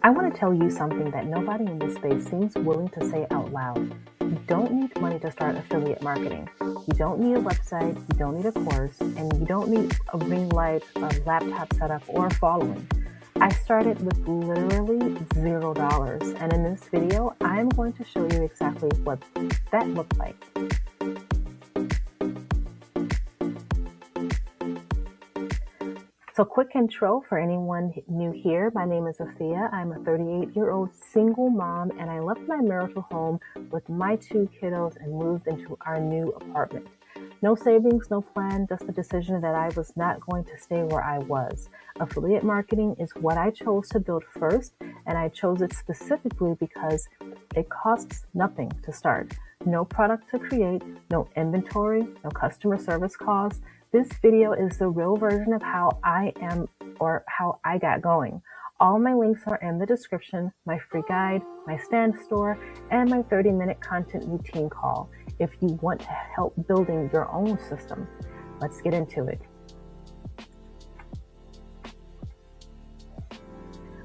I want to tell you something that nobody in this space seems willing to say out loud. You don't need money to start affiliate marketing. You don't need a website, you don't need a course, and you don't need a ring light, a laptop setup, or a following. I started with literally $0, and in this video, I'm going to show you exactly what that looked like. So quick intro for anyone new here. My name is Afiya. I'm a 38-year-old single mom, and I left my marital home with my 2 kiddos and moved into our new apartment. No savings, no plan, just a decision that I was not going to stay where I was. Affiliate marketing is what I chose to build first, and I chose it specifically because it costs nothing to start. No product to create, no inventory, no customer service costs. This video is the real version of how I got going. All my links are in the description, my free guide, my stand store, and my 30-minute content routine call if you want to help building your own system. Let's get into it.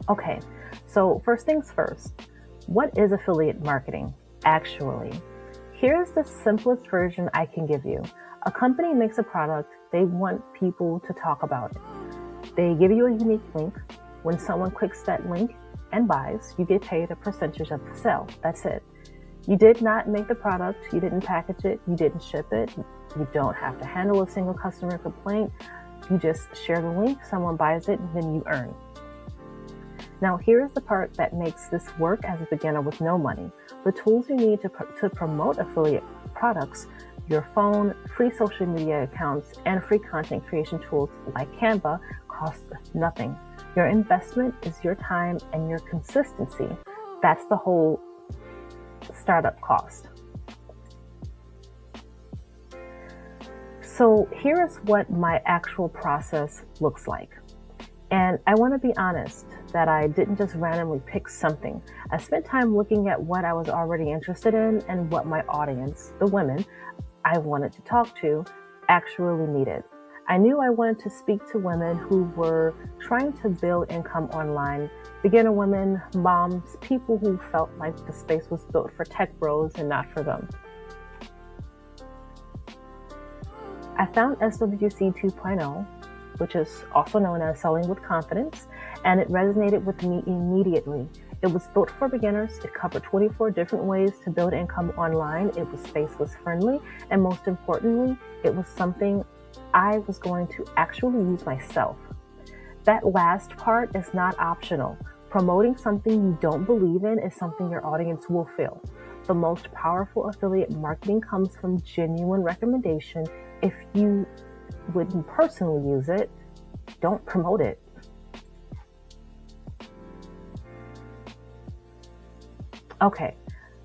Okay, so first things first, what is affiliate marketing? Actually, here's the simplest version I can give you. A company makes a product, they want people to talk about it. They give you a unique link. When someone clicks that link and buys, you get paid a percentage of the sale. That's it. You did not make the product, you didn't package it, you didn't ship it, you don't have to handle a single customer complaint. You just share the link, someone buys it, and then you earn. Now, here's the part that makes this work as a beginner with no money. The tools you need to promote affiliate products: your phone, free social media accounts, and free content creation tools like Canva cost nothing. Your investment is your time and your consistency. That's the whole startup cost. So here is what my actual process looks like. And I want to be honest that I didn't just randomly pick something. I spent time looking at what I was already interested in and what my audience, the women I wanted to talk to, actually needed. I knew I wanted to speak to women who were trying to build income online, beginner women, moms, people who felt like the space was built for tech bros and not for them. I found SWC 2.0, which is also known as Selling with Confidence, and it resonated with me immediately. It was built for beginners. It covered 24 different ways to build income online. It was faceless friendly, and most importantly, it was something I was going to actually use myself. That last part is not optional. Promoting something you don't believe in is something your audience will feel. The most powerful affiliate marketing comes from genuine recommendation. If you wouldn't personally use it, don't promote it. Okay,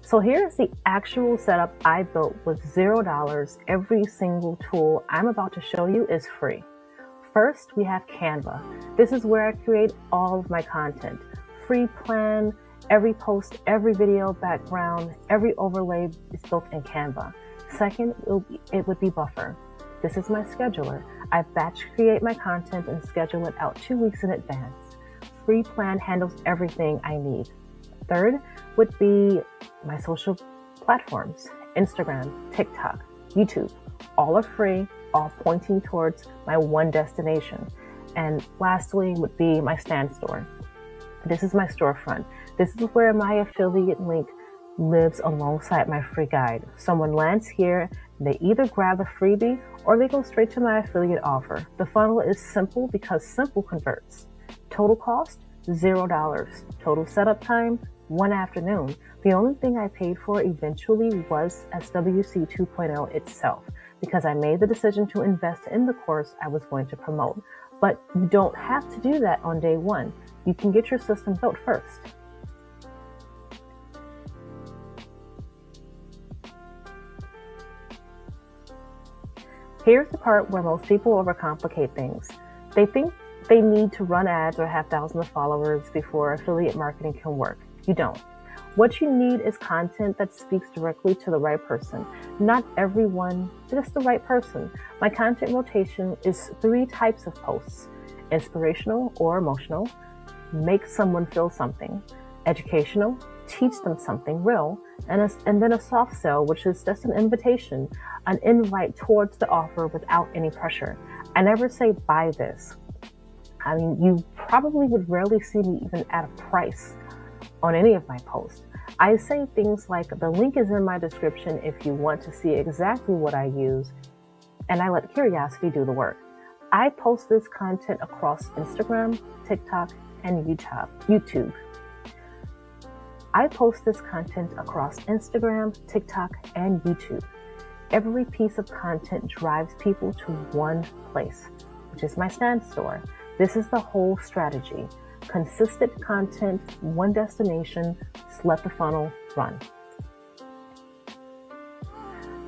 so here's the actual setup I built with $0. Every single tool I'm about to show you is free. First, we have Canva. This is where I create all of my content. Free plan, every post, every video background, every overlay is built in Canva. Second, it would be Buffer. This is my scheduler. I batch create my content and schedule it out 2 weeks in advance. Free plan handles everything I need. Third would be my social platforms: Instagram, TikTok, YouTube. All are free, all pointing towards my one destination. And lastly would be my stand store. This is my storefront. This is where my affiliate link lives alongside my free guide. Someone lands here, they either grab a freebie or they go straight to my affiliate offer. The funnel is simple because simple converts. Total cost, $0. Total setup time, 1 afternoon. The only thing I paid for eventually was SWC 2.0 itself, because I made the decision to invest in the course I was going to promote. But you don't have to do that on day one. You can get your system built first. Here's the part where most people overcomplicate things. They think they need to run ads or have thousands of followers before affiliate marketing can work. You don't. What you need is content that speaks directly to the right person. Not everyone, just the right person. My content rotation is 3 types of posts: inspirational or emotional, make someone feel something. Educational, teach them something real. And then a soft sell, which is just an invitation, an invite towards the offer without any pressure. I never say buy this. I mean, you probably would rarely see me even at a price on any of my posts. I say things like, the link is in my description if you want to see exactly what I use, and I let curiosity do the work. I post this content across Instagram, TikTok, and YouTube. I post this content across Instagram, TikTok, and YouTube. Every piece of content drives people to one place, which is my stand store. This is the whole strategy. Consistent content, one destination, let the funnel run.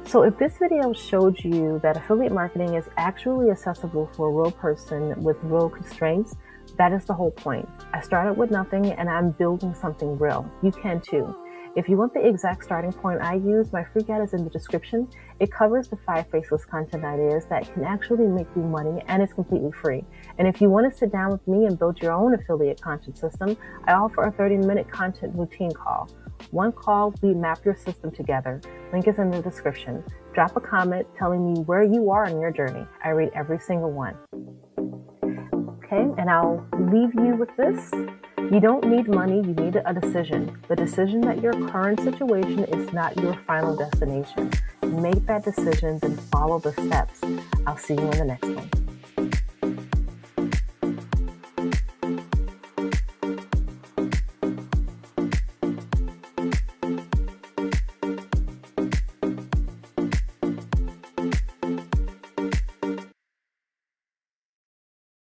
So if this video showed you that affiliate marketing is actually accessible for a real person with real constraints, that is the whole point. I started with nothing and I'm building something real. You can too. If you want the exact starting point I use, my free guide is in the description. It covers the 5 faceless content ideas that can actually make you money, and it's completely free. And if you want to sit down with me and build your own affiliate content system, I offer a 30-minute content routine call. One call, we map your system together. Link is in the description. Drop a comment telling me where you are in your journey. I read every single one. Okay, and I'll leave you with this. You don't need money, you need a decision. The decision that your current situation is not your final destination. Make that decision and follow the steps. I'll see you in the next one.